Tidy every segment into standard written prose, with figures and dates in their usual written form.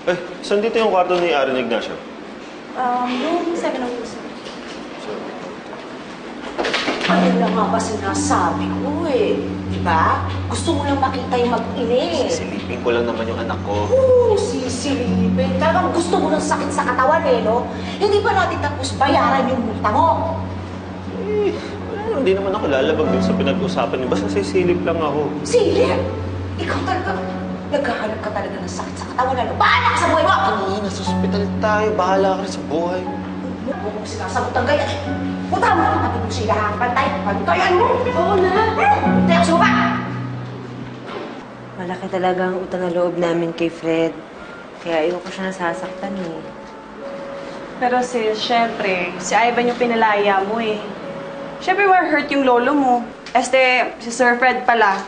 Eh, saan dito yung kwarto ni Aaron Ignacio? Yung 702. Ano lang nga ba sinasabi ko eh? Diba? Gusto mo lang makita yung mag-inis. Sisilipin ko lang naman yung anak ko. Oo, sisilipin. Talagang gusto mo ng sakit sa katawan eh, no? Hindi pa natin tapos bayaran yung multa mo. Eh, hindi naman ako lalabag din sa pinag-usapan niyo. Basta sisilip lang ako. Silip! Ikaw talaga, naghahanap ka talaga ng sakit sa katawan, ano? Bahala ka sa buhay mo! Nasa ospital tayo. Bahala ka rin sa buhay. Huwag mo sinasagot ang ganyan eh. Punta mo ang katabi mo sila ang pantay. Pantayan mo! Oo na! Punta sa baba! Malaki talaga ang utang na loob namin kay Fred. Kaya ayoko siya nasasaktan eh. Pero sis, syempre, si Ivan yung pinalaya mo eh. Syempre, we're hurt yung lolo mo. Si Sir Fred pala.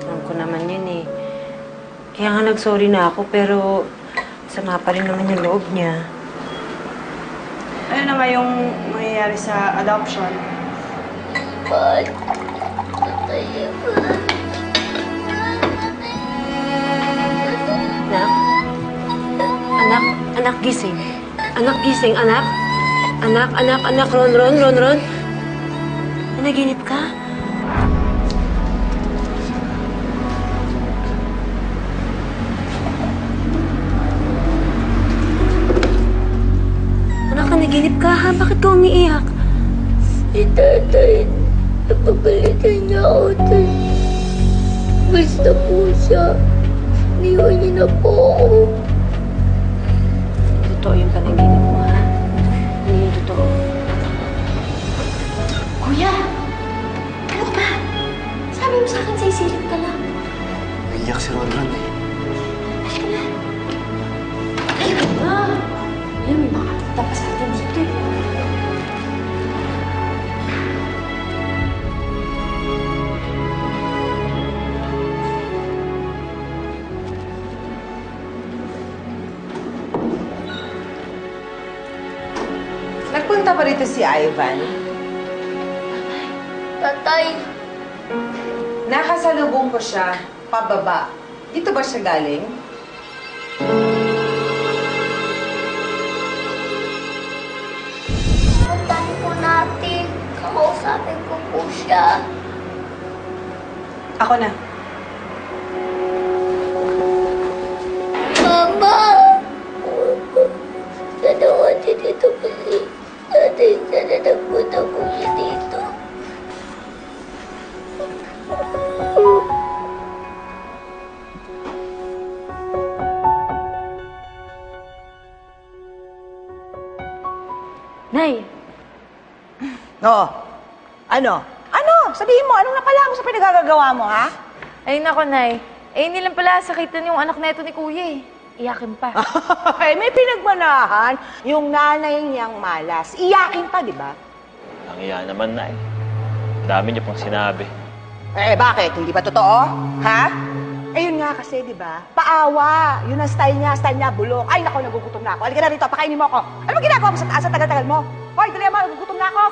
Alam ko naman yun eh. Kaya nga nag-sorry na ako, pero sama pa rin naman yung loob niya. Ano naman yung mangyayari sa adoption? Mahal. Tatay, mahal. Anak, gising. Anak, gising, anak. Anak, Ron. Nanaginip ka? Anak, nanaginip ka ha? Bakit ka umiiyak? Si tatay, napapalitan niya ako, tay. Basta po siya. Iniwan niya na po ako. Totoo yung panaginip mo ha? Hindi yung totoo. Kuya! Ano ka ba? Sabi mo sa akin, sa isilip ka lang. Naiyak si Ron eh. Halika na. Halika na. Alam mo, baka tapas natin dito eh. Nagpunta pa rito si Ivan. Tatay, Nakasalubong ko siya, pababa. Dito ba siya galing? puntahan po natin. Kakausapin ko po siya. Ako na. Mama! Sana ako dito kasi. Tatay, sana nagpunta po siya dito. Nay! Oo. Ano? Ano? Sabihin mo, anong napala mo sa pinagagagawa mo, ha? Ay, nako, Nay. Eh, hindi lang pala sakitan yung anak na ito ni Kuya eh. Iyakin pa. Ay, may pinagmanahan. Yung nanay niyang malas. Iyakin pa, di ba? Ang iya naman na eh. Dami niyo pang sinabi. Eh, bakit? Hindi ba totoo? Ha? Eh, yun nga kasi, di ba? Paawa. Yun ang style niya, bulok. Ay, naku, nagugutom na ako. Halika na rito, pakainin mo ako. Ano ba ginagawa mo sa taas? Sa tagal-tagal mo? Hoy, dali mo, nagugutom na ako.